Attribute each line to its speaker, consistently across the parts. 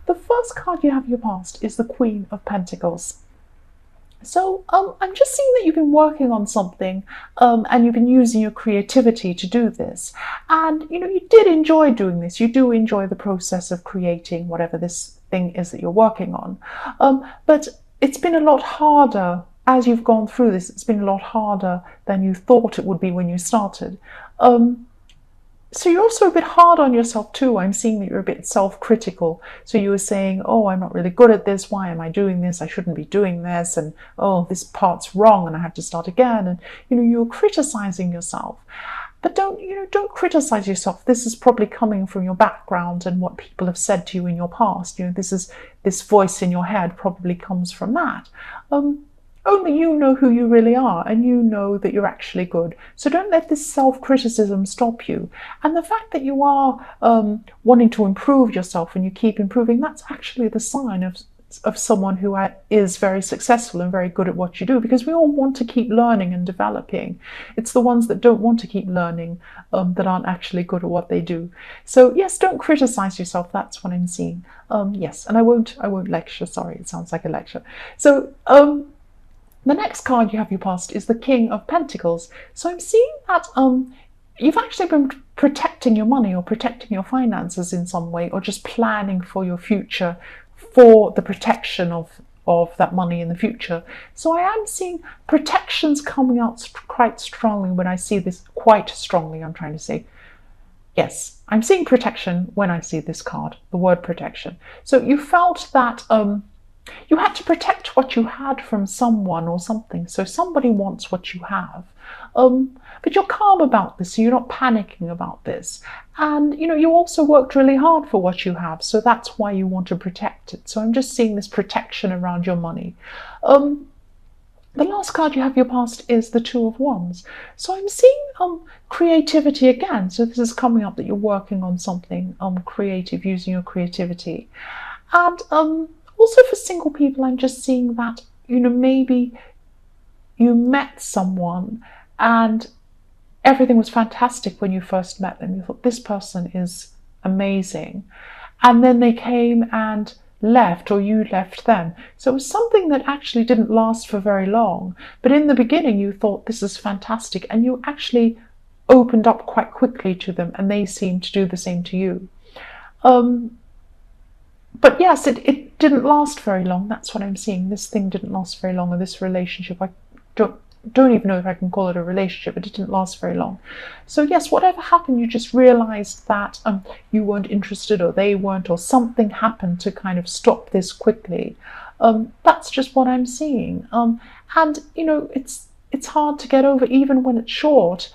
Speaker 1: the first card you have in your past is the Queen of Pentacles. So I'm just seeing that you've been working on something and you've been using your creativity to do this. And, you did enjoy doing this. You do enjoy the process of creating whatever this thing is that you're working on. But it's been a lot harder as you've gone through this. It's been a lot harder than you thought it would be when you started. So you're also a bit hard on yourself too. I'm seeing that you're a bit self-critical. So you were saying, oh, I'm not really good at this. Why am I doing this? I shouldn't be doing this. And, oh, this part's wrong and I have to start again. And, you're criticizing yourself. But don't criticize yourself. This is probably coming from your background and what people have said to you in your past. This voice in your head probably comes from that. Only you know who you really are, and you know that you're actually good. So don't let this self-criticism stop you. And the fact that you are wanting to improve yourself and you keep improving, that's actually the sign of someone who is very successful and very good at what you do, because we all want to keep learning and developing. It's the ones that don't want to keep learning that aren't actually good at what they do. So yes, don't criticize yourself. That's what I'm seeing. Yes, and I won't lecture. Sorry, it sounds like a lecture. So the next card you have your past is the King of Pentacles. So I'm seeing that you've actually been protecting your money or protecting your finances in some way, or just planning for your future, for the protection of that money in the future. So I am seeing protections coming out quite strongly when I see this, quite strongly, I'm trying to say. Yes, I'm seeing protection when I see this card, the word protection. So you felt that you had to protect what you had from someone or something. So somebody wants what you have. But you're calm about this, so you're not panicking about this. And, you also worked really hard for what you have. So that's why you want to protect it. So I'm just seeing this protection around your money. The last card you have in your past is the Two of Wands. So I'm seeing creativity again. So this is coming up that you're working on something creative, using your creativity. And also for single people, I'm just seeing that, maybe you met someone and everything was fantastic when you first met them. You thought, this person is amazing. And then they came and left, or you left them. So it was something that actually didn't last for very long. But in the beginning, you thought, this is fantastic. And you actually opened up quite quickly to them, and they seemed to do the same to you. But yes, it didn't last very long. That's what I'm seeing. This thing didn't last very long, or this relationship. I don't even know if I can call it a relationship, but it didn't last very long. So yes, whatever happened, you just realized that you weren't interested, or they weren't, or something happened to kind of stop this quickly. That's just what I'm seeing. And it's hard to get over, even when it's short.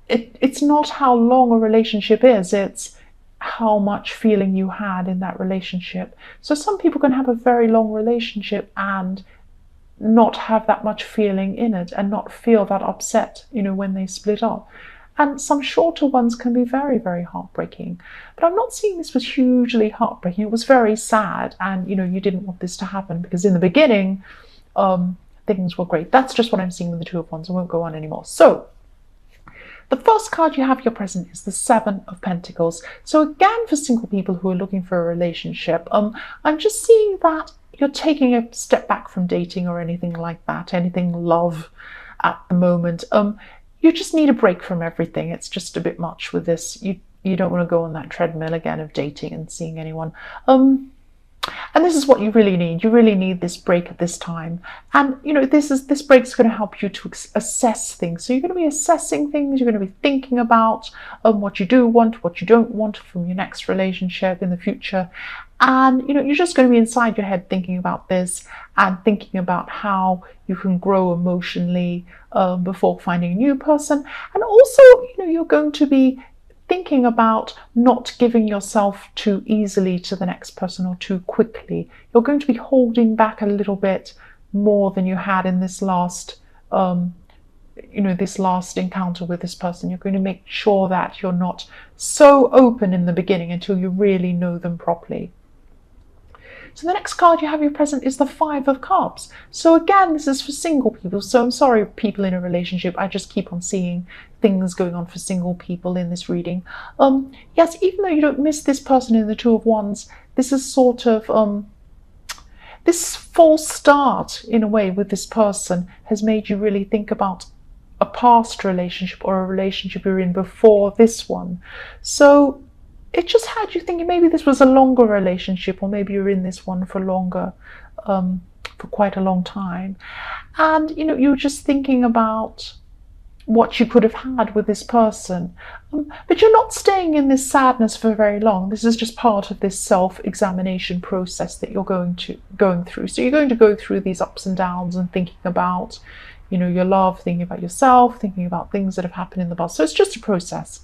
Speaker 1: It's not how long a relationship is, it's how much feeling you had in that relationship. So some people can have a very long relationship and not have that much feeling in it, and not feel that upset, when they split up. And some shorter ones can be very, very heartbreaking. But I'm not seeing this was hugely heartbreaking. It was very sad, and you didn't want this to happen, because in the beginning things were great. That's just what I'm seeing with the Two of Wands. I won't go on anymore. So the first card you have your present is the Seven of Pentacles. So again, for single people who are looking for a relationship, I'm just seeing that you're taking a step back from dating or anything like that, anything love at the moment. You just need a break from everything. It's just a bit much with this. You don't want to go on that treadmill again of dating and seeing anyone. And this is what you really need. You really need this break at this time. And, this break is going to help you to assess things. So you're going to be assessing things. You're going to be thinking about what you do want, what you don't want from your next relationship in the future. And, you're just going to be inside your head thinking about this, and thinking about how you can grow emotionally before finding a new person. And also, you're going to be thinking about not giving yourself too easily to the next person, or too quickly. You're going to be holding back a little bit more than you had in this last this last encounter with this person. You're going to make sure that you're not so open in the beginning until you really know them properly. So the next card you have your present is the Five of Cups. So again, this is for single people. So I'm sorry, people in a relationship, I just keep on seeing things going on for single people in this reading. Yes, even though you don't miss this person in the Two of Wands, this is sort of this false start in a way with this person has made you really think about a past relationship or a relationship you're in before this one. So it just had you thinking maybe this was a longer relationship, or maybe you're in this one for longer, for quite a long time. And, you know, you're just thinking about what you could have had with this person. But you're not staying in this sadness for very long. This is just part of this self-examination process that you're going through. So you're going to go through these ups and downs and thinking about, you know, your love, thinking about yourself, thinking about things that have happened in the past. So it's just a process.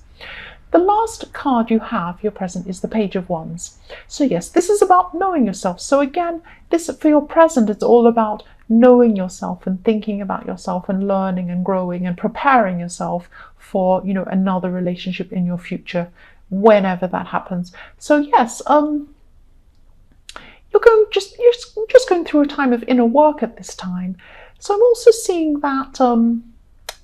Speaker 1: The last card you have, your present, is the Page of Wands. So yes, this is about knowing yourself. So again, this for your present, it's all about knowing yourself and thinking about yourself and learning and growing and preparing yourself for, you know, another relationship in your future, whenever that happens. So yes, you're just going through a time of inner work at this time. So I'm also seeing that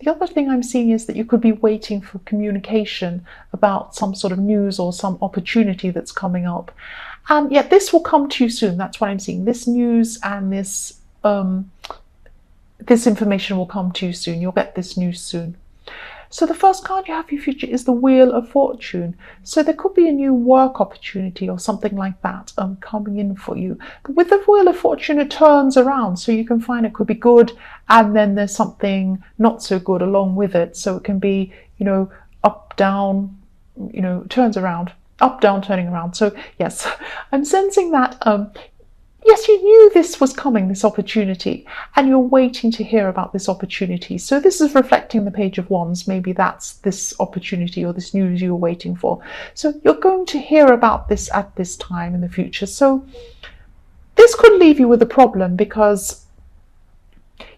Speaker 1: the other thing I'm seeing is that you could be waiting for communication about some sort of news or some opportunity that's coming up. And yet this will come to you soon. That's what I'm seeing. This news and this information will come to you soon. You'll get this news soon. So the first card you have for your future is the Wheel of Fortune. So there could be a new work opportunity or something like that coming in for you. But with the Wheel of Fortune, it turns around. So you can find it could be good, and then there's something not so good along with it. So it can be, you know, up, down, you know, turns around, up, down, turning around. So yes, I'm sensing that yes, you knew this was coming, this opportunity, and you're waiting to hear about this opportunity. So this is reflecting the Page of Wands. Maybe that's this opportunity or this news you're waiting for. So you're going to hear about this at this time in the future. So this could leave you with a problem, because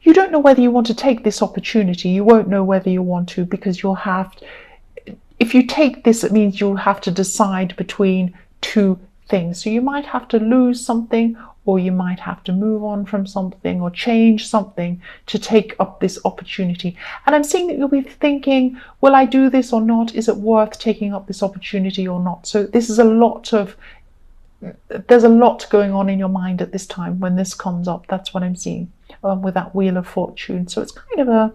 Speaker 1: you don't know whether you want to take this opportunity. You won't know whether you want to, because you'll have, if you take this, it means you'll have to decide between two things. So you might have to lose something, or you might have to move on from something or change something to take up this opportunity. And I'm seeing that you'll be thinking, will I do this or not? Is it worth taking up this opportunity or not? So this is there's a lot going on in your mind at this time when this comes up. That's what I'm seeing with that Wheel of Fortune. So it's kind of a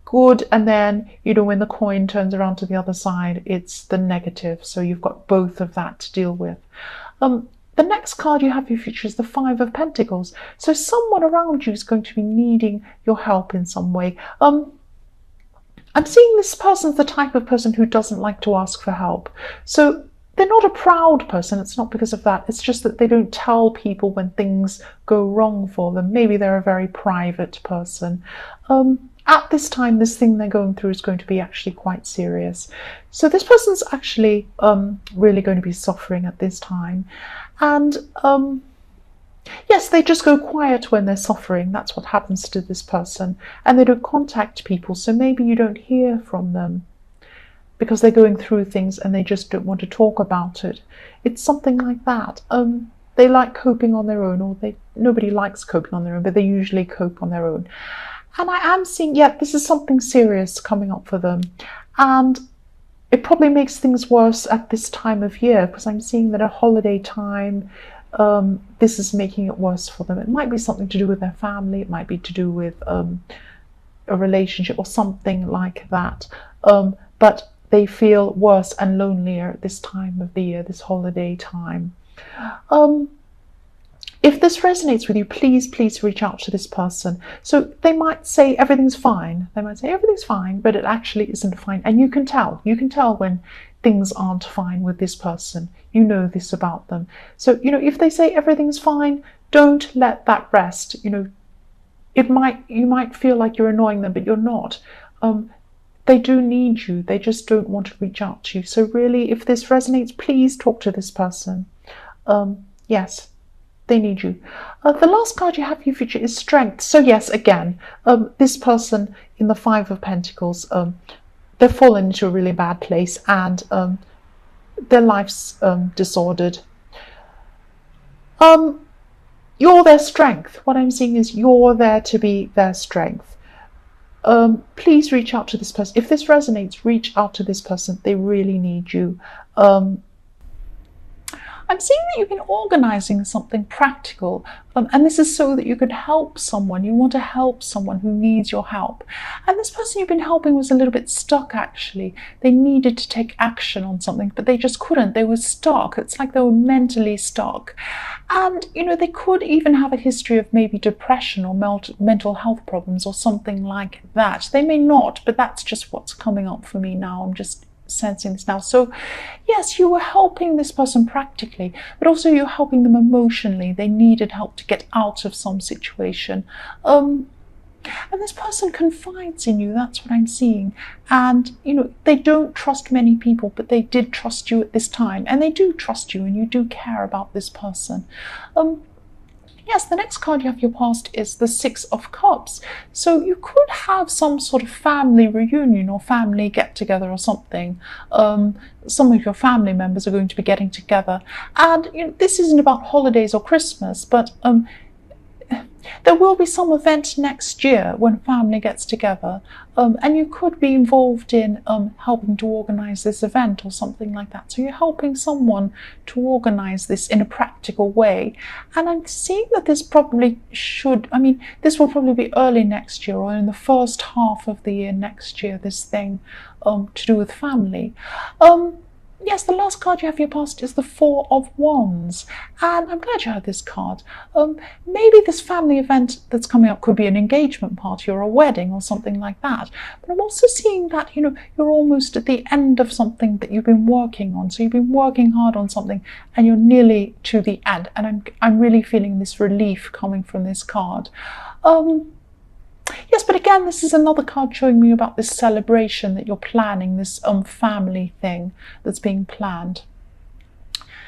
Speaker 1: good, and then, you know, when the coin turns around to the other side, it's the negative. So you've got both of that to deal with. The next card you have for your future is the Five of Pentacles. So someone around you is going to be needing your help in some way. I'm seeing this person's the type of person who doesn't like to ask for help. So they're not a proud person. It's not because of that. It's just that they don't tell people when things go wrong for them. Maybe they're a very private person. At this time, this thing they're going through is going to be actually quite serious. So this person's actually really going to be suffering at this time. And yes, they just go quiet when they're suffering. That's what happens to this person. And they don't contact people. So maybe you don't hear from them because they're going through things and they just don't want to talk about it. It's something like that. They like coping on their own, or nobody likes coping on their own, but they usually cope on their own. And I am seeing, yeah, this is something serious coming up for them. And it probably makes things worse at this time of year, because I'm seeing that at holiday time, this is making it worse for them. It might be something to do with their family. It might be to do with a relationship or something like that. But they feel worse and lonelier at this time of the year, this holiday time. If this resonates with you, please reach out to this person. So they might say everything's fine. They might say everything's fine, but it actually isn't fine. And you can tell. You can tell when things aren't fine with this person. You know this about them. So, you know, if they say everything's fine, don't let that rest. You know, you might feel like you're annoying them, but you're not. They do need you. They just don't want to reach out to you. So really, if this resonates, please talk to this person. Yes. They need you. The last card you have for your future is Strength. So yes, again, this person in the Five of Pentacles, they've fallen into a really bad place, and their life's disordered. you're their strength. What I'm seeing is you're there to be their strength. Please reach out to this person. If this resonates, reach out to this person. They really need you. I'm seeing that you've been organizing something practical, and this is so that you could help someone. You want to help someone who needs your help. And this person you've been helping was a little bit stuck, actually. They needed to take action on something, but they just couldn't. They were stuck. It's like they were mentally stuck. And, they could even have a history of maybe depression or mental health problems or something like that. They may not, but that's just what's coming up for me now. I'm just sensing this now. So yes, you were helping this person practically, but also you're helping them emotionally. They needed help to get out of some situation. And this person confides in you. That's what I'm seeing. And, they don't trust many people, but they did trust you at this time. And they do trust you, and you do care about this person. Yes, the next card you have your past is the Six of Cups. So you could have some sort of family reunion or family get-together or something. Some of your family members are going to be getting together. And this isn't about holidays or Christmas, but there will be some event next year when family gets together, and you could be involved in helping to organize this event or something like that. So you're helping someone to organize this in a practical way. And I'm seeing that this probably this will probably be early next year or in the first half of the year next year, this thing to do with family. Yes, the last card you have for your past is the Four of Wands. And I'm glad you had this card. Maybe this family event that's coming up could be an engagement party or a wedding or something like that. But I'm also seeing that, you're almost at the end of something that you've been working on. So you've been working hard on something and you're nearly to the end. And I'm really feeling this relief coming from this card. Yes, but again, this is another card showing me about this celebration that you're planning, this family thing that's being planned.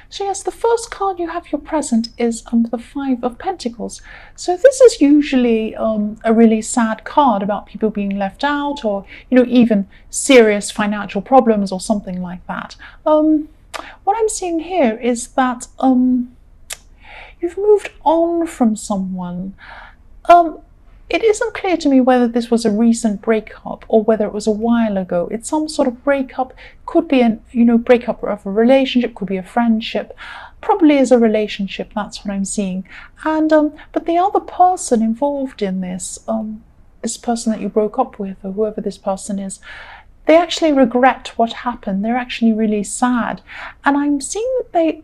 Speaker 1: So yes, the first card you have your present is the Five of Pentacles. So this is usually a really sad card about people being left out, or even serious financial problems or something like that. What I'm seeing here is that you've moved on from someone. It isn't clear to me whether this was a recent breakup or whether it was a while ago. It's some sort of breakup. Could be an breakup of a relationship, could be a friendship. Probably is a relationship. That's what I'm seeing. And but the other person involved in this, this person that you broke up with, or whoever this person is, they actually regret what happened. They're actually really sad. And I'm seeing that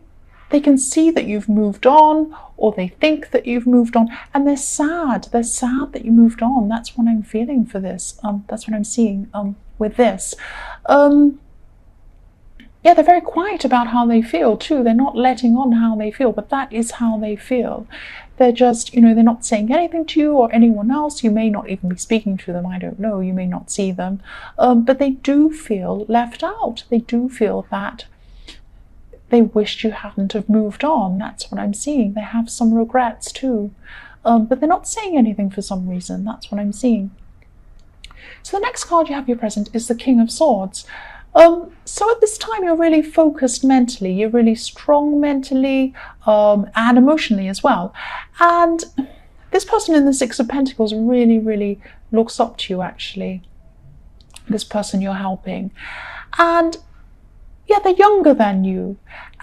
Speaker 1: they can see that you've moved on, or they think that you've moved on, and they're sad. They're sad that you moved on. That's what I'm feeling for this. That's what I'm seeing with this. Yeah, they're very quiet about how they feel too. They're not letting on how they feel, but that is how they feel. They're just, they're not saying anything to you or anyone else. You may not even be speaking to them. I don't know. You may not see them. But they do feel left out. They do feel that they wished you hadn't have moved on. That's what I'm seeing. They have some regrets too. But they're not saying anything for some reason. That's what I'm seeing. So the next card you have your present is the King of Swords. So at this time you're really focused mentally. You're really strong mentally and emotionally as well. And this person in the Six of Pentacles really, really looks up to you, actually. This person you're helping. And yeah, they're younger than you,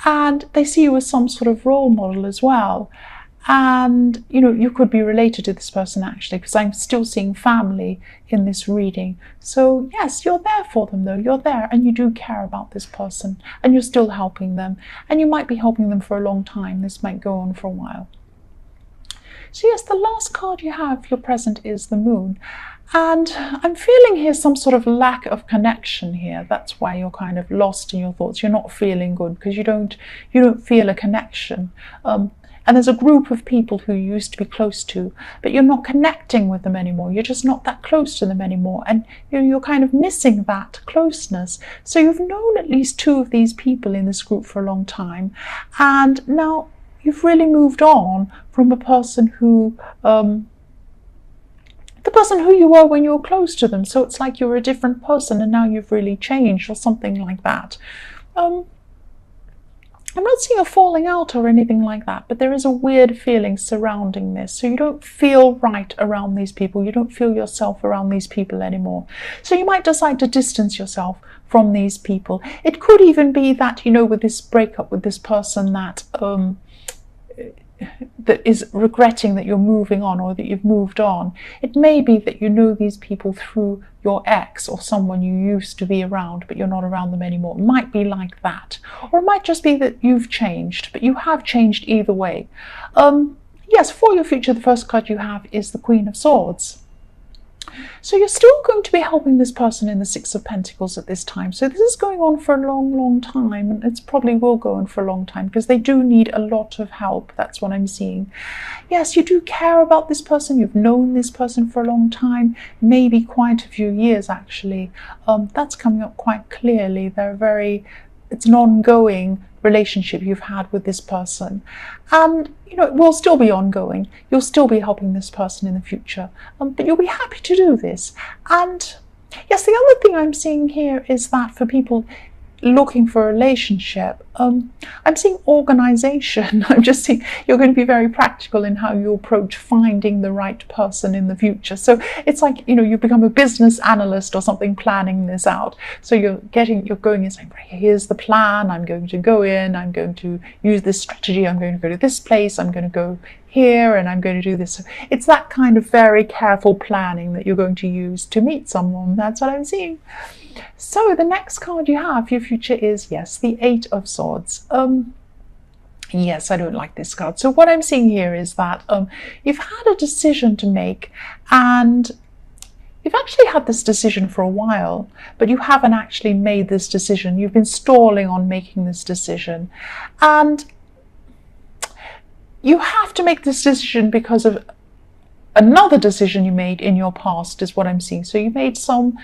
Speaker 1: and they see you as some sort of role model as well. And you could be related to this person, actually, because I'm still seeing family in this reading. So yes, you're there for them though. You're there and you do care about this person, and you're still helping them, and you might be helping them for a long time. This might go on for a while. So yes, the last card you have your present is the Moon. And I'm feeling here some sort of lack of connection here. That's why you're kind of lost in your thoughts. You're not feeling good because you don't feel a connection. And there's a group of people who you used to be close to, but you're not connecting with them anymore. You're just not that close to them anymore. And you're kind of missing that closeness. So you've known at least two of these people in this group for a long time. And now you've really moved on from a person who the person who you were when you were close to them. So it's like you're a different person and now you've really changed or something like that. And I'm not seeing a falling out or anything like that, but there is a weird feeling surrounding this. So you don't feel right around these people. You don't feel yourself around these people anymore. So you might decide to distance yourself from these people. It could even be that, you know, with this breakup with this person, that that is regretting that you're moving on or that you've moved on. It may be that you know these people through your ex or someone you used to be around, but you're not around them anymore. It might be like that. Or it might just be that you've changed, but you have changed either way. Yes, for your future, the first card you have is the Queen of Swords. So you're still going to be helping this person in the Six of Pentacles at this time. So this is going on for a long, long time, and it probably will go on for a long time because they do need a lot of help. That's what I'm seeing. Yes, you do care about this person. You've known this person for a long time, maybe quite a few years actually. That's coming up quite clearly. It's an ongoing relationship you've had with this person, and you know it will still be ongoing. You'll still be helping this person in the future, but you'll be happy to do this. And yes, the other thing I'm seeing here is that for people looking for a relationship, I'm seeing organization. I'm just seeing you're going to be very practical in how you approach finding the right person in the future. So it's like, you know, you become a business analyst or something planning this out. So you're going and saying, here's the plan, I'm going to go in, I'm going to use this strategy, I'm going to go to this place, I'm going to go here, and I'm going to do this. So it's that kind of very careful planning that you're going to use to meet someone. That's what I'm seeing. So the next card you have for your future is, yes, the Eight of Swords. Yes, I don't like this card. So what I'm seeing here is that you've had a decision to make, and you've actually had this decision for a while, but you haven't actually made this decision. You've been stalling on making this decision, and you have to make this decision because of another decision you made in your past, is what I'm seeing. So you made some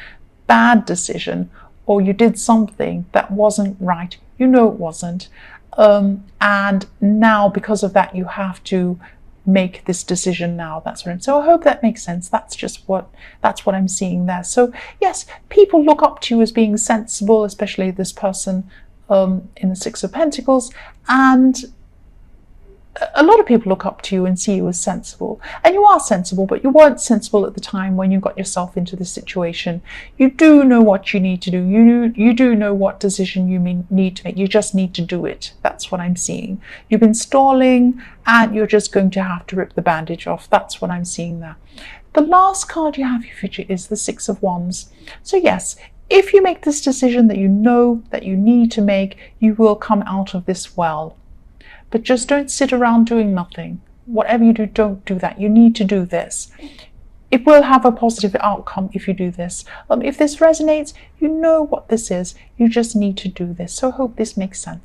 Speaker 1: bad decision, or you did something that wasn't right. You know it wasn't, and now because of that you have to make this decision now. That's what I'm. So I hope that makes sense. That's what I'm seeing there. So yes, people look up to you as being sensible, especially this person in the Six of Pentacles, and a lot of people look up to you and see you as sensible, and you are sensible, but you weren't sensible at the time when you got yourself into this situation. You do know what you need to do. You do know what decision you need to make. You just need to do it. That's what I'm seeing. You've been stalling, and you're just going to have to rip the bandage off. That's what I'm seeing there. The last card you have for your future is the Six of Wands. So yes, if you make this decision that you know that you need to make, you will come out of this well. But just don't sit around doing nothing. Whatever you do, don't do that. You need to do this. It will have a positive outcome if you do this. If this resonates, you know what this is. You just need to do this. So I hope this makes sense.